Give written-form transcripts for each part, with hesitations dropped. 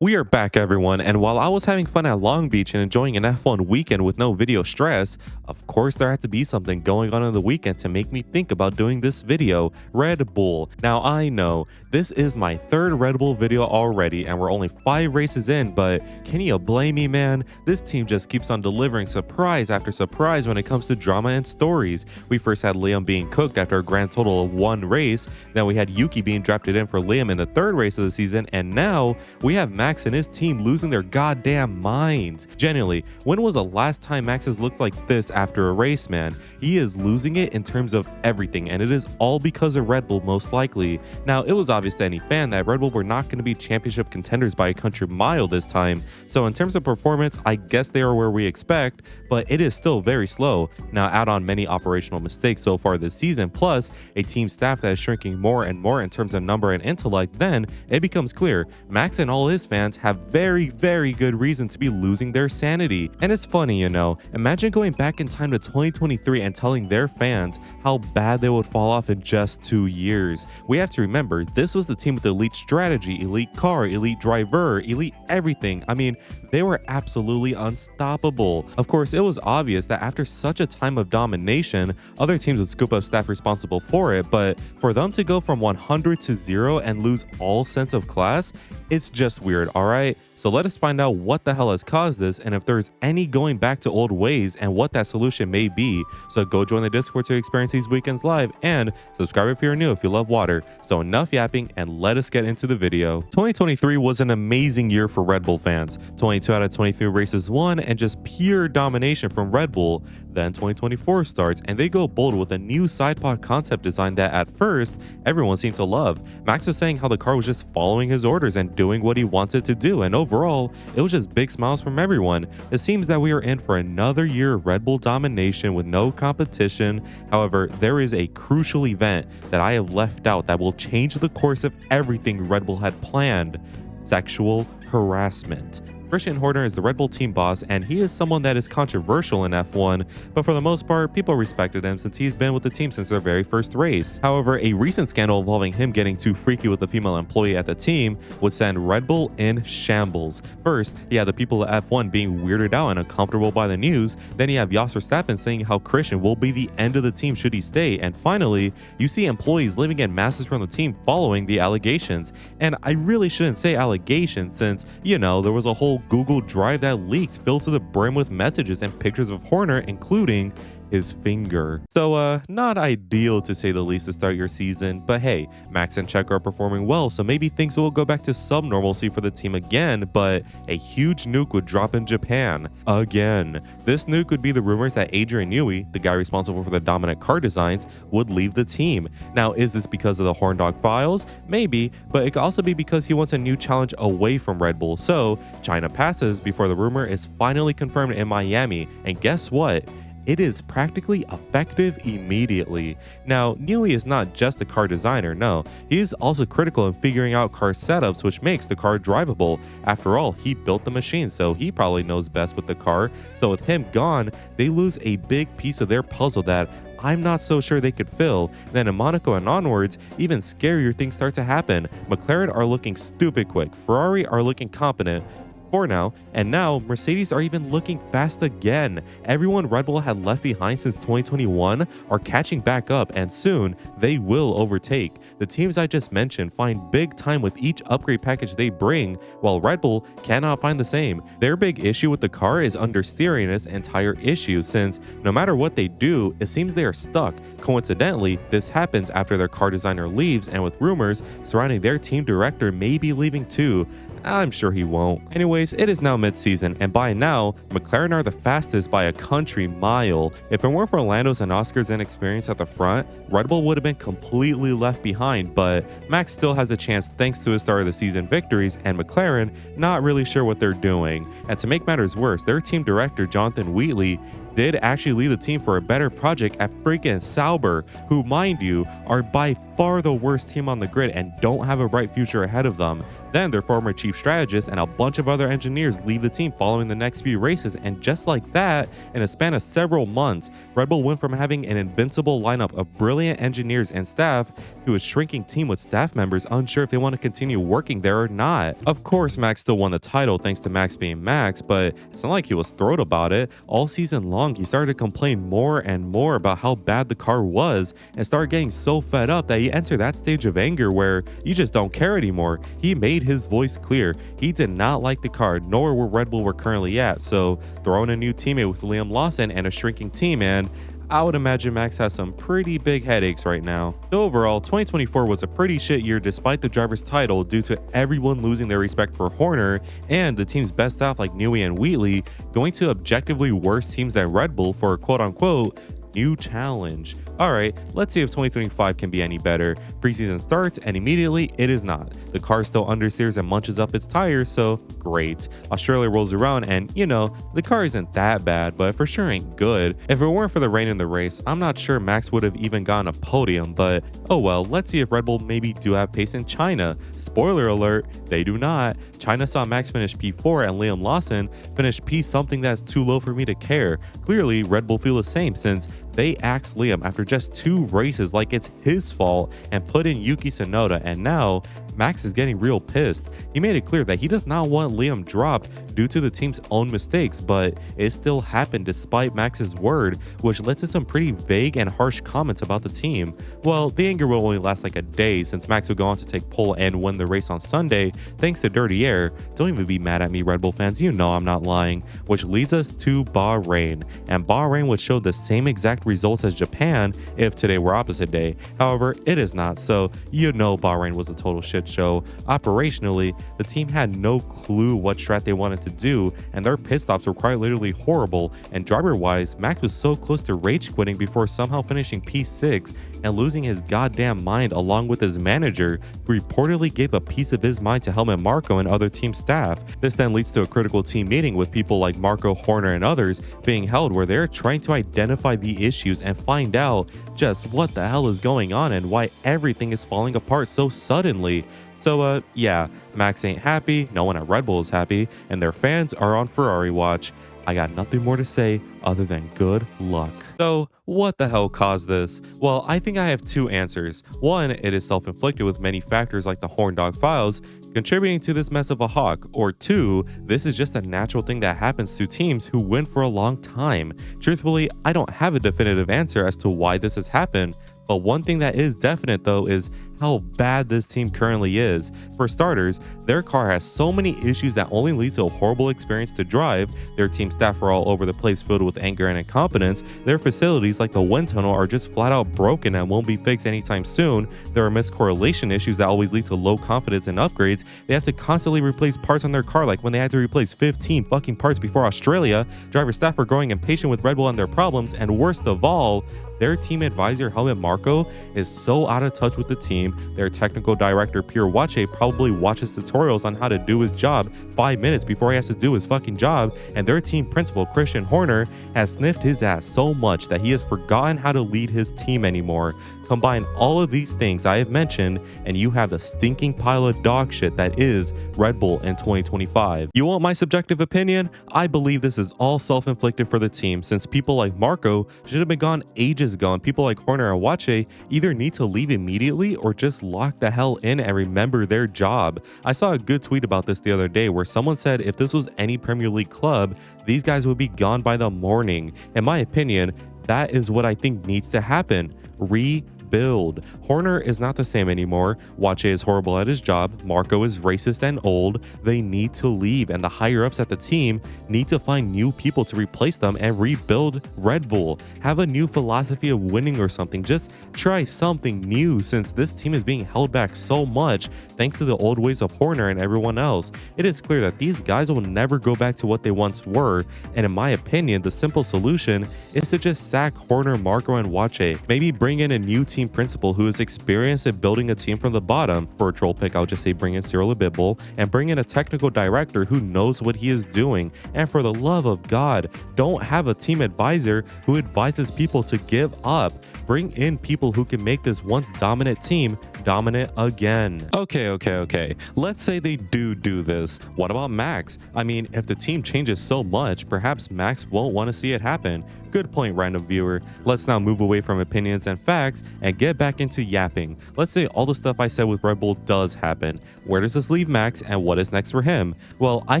We are back, everyone, and while I was having fun at Long Beach and enjoying an F1 weekend with no video stress, of course there had to be something going on in the weekend to make me think about doing this video, Red Bull. Now I know, this is my third Red Bull video already and we're only 5 races in, but can you blame me, man? This team just keeps on delivering surprise after surprise when it comes to drama and stories. We first had Liam being cooked after a grand total of 1 race, then we had Yuki being drafted in for Liam in the 3rd race of the season, and now we have Max and his team losing their goddamn minds. Genuinely, when was the last time Max has looked like this after a race, man? He is losing it in terms of everything, and it is all because of Red Bull, most likely. Now, it was obvious to any fan that Red Bull were not going to be championship contenders by a country mile this time, so in terms of performance, I guess they are where we expect, but it is still very slow. Now, add on many operational mistakes so far this season, plus a team staff that is shrinking more and more in terms of number and intellect, then it becomes clear Max and all his fans have very good reason to be losing their sanity. And it's funny, you know, imagine going back in time to 2023 and telling their fans how bad they would fall off in just 2 years. We have to remember, this was the team with elite strategy, elite car, elite driver, elite everything. I mean, they were absolutely unstoppable. Of course, it was obvious that after such a time of domination, other teams would scoop up staff responsible for it, but for them to go from 100 to 0 and lose all sense of class, it's just weird, alright? So let us find out what the hell has caused this and if there's any going back to old ways and what that solution may be. So go join the Discord to experience these weekends live and subscribe if you're new if you love water. So enough yapping and let us get into the video. 2023 was an amazing year for Red Bull fans. 22 out of 23 races won and just pure domination from Red Bull. Then 2024 starts and they go bold with a new side pod concept design that at first everyone seemed to love. Max was saying how the car was just following his orders and doing what he wanted to do, and overall it was just big smiles from everyone. It seems that we are in for another year of Red Bull domination with no competition. However, there is a crucial event that I have left out that will change the course of everything Red Bull had planned: sexual harassment. Christian Horner is the Red Bull team boss, and he is someone that is controversial in F1, but for the most part, people respected him since he's been with the team since their very first race. However, a recent scandal involving him getting too freaky with a female employee at the team would send Red Bull in shambles. First, you have the people at F1 being weirded out and uncomfortable by the news, then you have Jos Verstappen saying how Christian will be the end of the team should he stay, and finally, you see employees living in masses from the team following the allegations. And I really shouldn't say allegations since, you know, there was a whole Google Drive that leaked filled to the brim with messages and pictures of Horner, including his finger. So not ideal to say the least to start your season, but hey, Max and Checo are performing well, so maybe things will go back to some normalcy for the team again, but a huge nuke would drop in Japan again. This nuke would be the rumors that Adrian Newey, the guy responsible for the dominant car designs, would leave the team. Now, is this because of the Horn Dog files? Maybe, but it could also be because he wants a new challenge away from Red Bull. So China passes before the rumor is finally confirmed in Miami, and guess what? It is practically effective immediately. Now, Newey is not just a car designer, no, he is also critical in figuring out car setups, which makes the car drivable. After all, he built the machine, so he probably knows best with the car. So with him gone, they lose a big piece of their puzzle that I'm not so sure they could fill. Then in Monaco and onwards, even scarier things start to happen. McLaren are looking stupid quick, Ferrari are looking competent for now, and now Mercedes are even looking fast again. Everyone Red Bull had left behind since 2021 are catching back up, and soon they will overtake. The teams I just mentioned find big time with each upgrade package they bring, while Red Bull cannot find the same. Their big issue with the car is understeeriness and tire issues, since no matter what they do, it seems they are stuck. Coincidentally, this happens after their car designer leaves, and with rumors surrounding their team director may be leaving too. I'm sure he won't. Anyways, it is now mid-season, and by now, McLaren are the fastest by a country mile. If it weren't for Lando's and Oscar's inexperience at the front, Red Bull would have been completely left behind, but Max still has a chance thanks to his start of the season victories, and McLaren not really sure what they're doing. And to make matters worse, their team director, Jonathan Wheatley, did actually leave the team for a better project at freaking Sauber, who, mind you, are by far the worst team on the grid and don't have a bright future ahead of them. Then their former chief strategist and a bunch of other engineers leave the team following the next few races, and just like that, in a span of several months, Red Bull went from having an invincible lineup of brilliant engineers and staff to a shrinking team with staff members unsure if they want to continue working there or not. Of course, Max still won the title thanks to Max being Max, but it's not like he was thrilled about it. All season long, he started to complain more and more about how bad the car was and started getting so fed up that he entered that stage of anger where you just don't care anymore. He made his voice clear. He did not like the car, nor where Red Bull were currently at, so throwing a new teammate with Liam Lawson and a shrinking team, and I would imagine Max has some pretty big headaches right now. So overall, 2024 was a pretty shit year despite the driver's title due to everyone losing their respect for Horner and the team's best staff like Newey and Wheatley going to objectively worse teams than Red Bull for a quote-unquote new challenge. Alright, let's see if 2025 can be any better. Preseason starts and immediately it is not. The car still understeers and munches up its tires, so great. Australia rolls around and, you know, the car isn't that bad, but for sure ain't good. If it weren't for the rain in the race, I'm not sure Max would have even gotten a podium, but oh well, let's see if Red Bull maybe do have pace in China. Spoiler alert, they do not. China saw Max finish P4 and Liam Lawson finish P something that's too low for me to care. Clearly, Red Bull feel the same since they axed Liam after just 2 races like it's his fault and put in Yuki Tsunoda, and now Max is getting real pissed. He made it clear that he does not want Liam dropped due to the team's own mistakes, but it still happened despite Max's word, which led to some pretty vague and harsh comments about the team. Well, the anger will only last like a day since Max would go on to take pole and win the race on Sunday thanks to dirty air. Don't even be mad at me, Red Bull fans, you know I'm not lying. Which leads us to Bahrain, and Bahrain would show the same exact results as Japan if today were opposite day. However, it is not, so you know Bahrain was a total shit show. Operationally, the team had no clue what strat they wanted to do, and their pit stops were quite literally horrible, and driver wise, Max was so close to rage quitting before somehow finishing P6 and losing his goddamn mind along with his manager, who reportedly gave a piece of his mind to Helmut Marko and other team staff. This then leads to a critical team meeting with people like Marko, Horner, and others being held where they're trying to identify the issues and find out just what the hell is going on and why everything is falling apart so suddenly. So yeah, Max ain't happy, no one at Red Bull is happy, and their fans are on Ferrari watch. I got nothing more to say other than good luck. So what the hell caused this? Well, I think I have 2 answers. One, it is self-inflicted with many factors like the Horn Dog Files contributing to this mess of a hawk, or 2, this is just a natural thing that happens to teams who win for a long time. Truthfully, I don't have a definitive answer as to why this has happened, but one thing that is definite though is how bad this team currently is. For starters, their car has so many issues that only lead to a horrible experience to drive. Their team staff are all over the place filled with anger and incompetence. Their facilities like the wind tunnel are just flat out broken and won't be fixed anytime soon. There are miscorrelation issues that always lead to low confidence in upgrades. They have to constantly replace parts on their car, like when they had to replace 15 fucking parts before Australia. Driver staff are growing impatient with Red Bull and their problems, and worst of all, their team advisor Helmut Marko is so out of touch with the team. Their technical director Pierre Wache probably watches tutorials on how to do his job 5 minutes before he has to do his fucking job, and their team principal Christian Horner has sniffed his ass so much that he has forgotten how to lead his team anymore. Combine all of these things I have mentioned and you have the stinking pile of dog shit that is Red Bull in 2025. You want my subjective opinion? I believe this is all self-inflicted for the team, since people like Marko should have been gone ages ago, and people like Horner and Wache either need to leave immediately or just lock the hell in and remember their job. I saw a good tweet about this the other day where someone said if this was any Premier League club, these guys would be gone by the morning. In my opinion, that is what I think needs to happen. Rebuild. Horner is not the same anymore. Wache is horrible at his job. Marko is racist and old. They need to leave, and the higher ups at the team need to find new people to replace them and rebuild Red Bull. Have a new philosophy of winning or something. Just try something new, since this team is being held back so much thanks to the old ways of Horner and everyone else. It is clear that these guys will never go back to what they once were, and in my opinion, the simple solution is to just sack Horner, Marko, and Wache. Maybe bring in a new team team principal who is experienced in building a team from the bottom. For a troll pick, I'll just say bring in Cyril Abitbol and bring in a technical director who knows what he is doing. And for the love of God, don't have a team advisor who advises people to give up. Bring in people who can make this once dominant team dominant again. Okay. Let's say they do this. What about Max? I mean, if the team changes so much, perhaps Max won't want to see it happen. Good point, random viewer. Let's now move away from opinions and facts and get back into yapping. Let's say all the stuff I said with Red Bull does happen. Where does this leave Max and what is next for him? Well, I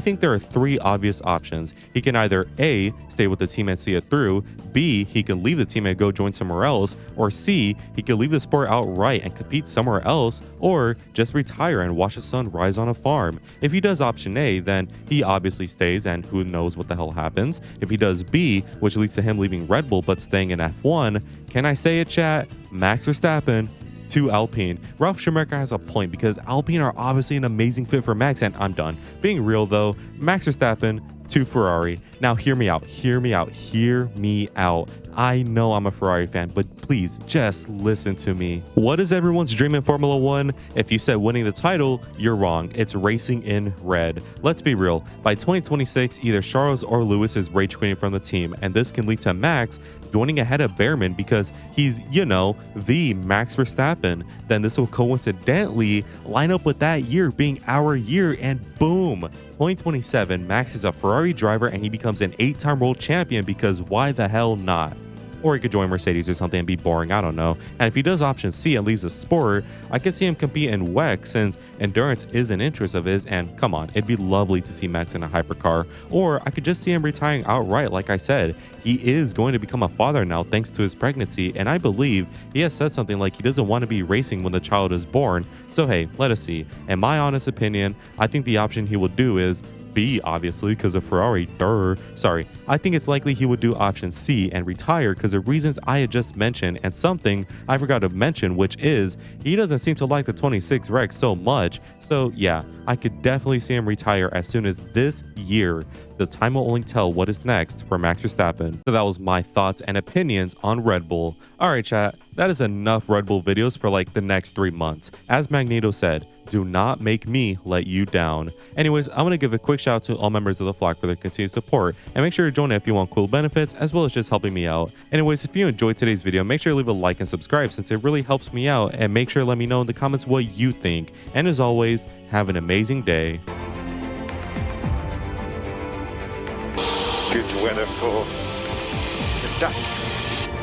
think there are three obvious options. He can either A, stay with the team and see it through, B, he can leave the team and go join somewhere else, or C, he could leave the sport outright and compete somewhere else, or just retire and watch the sun rise on a farm. If he does option A, then he obviously stays and who knows what the hell happens. If he does B, which leads to him leaving Red Bull but staying in F1, can I say it, chat? Max Verstappen to Alpine. Ralf Schumacher has a point because Alpine are obviously an amazing fit for Max, and I'm done. Being real though, Max Verstappen to Ferrari. Now hear me out. I know I'm a Ferrari fan, but please just listen to me. What is everyone's dream in Formula One? If you said winning the title, you're wrong. It's racing in red. Let's be real. By 2026, either Charles or Lewis is rage quitting from the team, and this can lead to Max joining ahead of Behrman because he's, the Max Verstappen. Then this will coincidentally line up with that year being our year, and boom, 2027, Max is a Ferrari driver and he becomes an 8-time world champion, because why the hell not? Or he could join Mercedes or something and be boring, I don't know. And if he does option C and leaves the sport, I could see him compete in WEC since endurance is an interest of his, and come on, it'd be lovely to see Max in a hypercar. Or I could just see him retiring outright. Like I said, he is going to become a father now thanks to his pregnancy, and I believe he has said something like he doesn't want to be racing when the child is born. So hey, let us see. In my honest opinion, I think the option he will do is B, obviously, because of Ferrari. I think it's likely he would do option C and retire because of reasons I had just mentioned, and something I forgot to mention, which is he doesn't seem to like the 26 Rex so much. So yeah, I could definitely see him retire as soon as this year. So time will only tell what is next for Max Verstappen. So that was my thoughts and opinions on Red Bull. Alright chat, that is enough Red Bull videos for like the next 3 months. As Magneto said, do not make me let you down. Anyways, I'm going to give a quick shout out to all members of the flock for their continued support, and make sure to join if you want cool benefits as well as just helping me out. Anyways, if you enjoyed today's video, make sure to leave a like and subscribe since it really helps me out, and make sure to let me know in the comments what you think. And as always, have an amazing day. Good weather for the duck.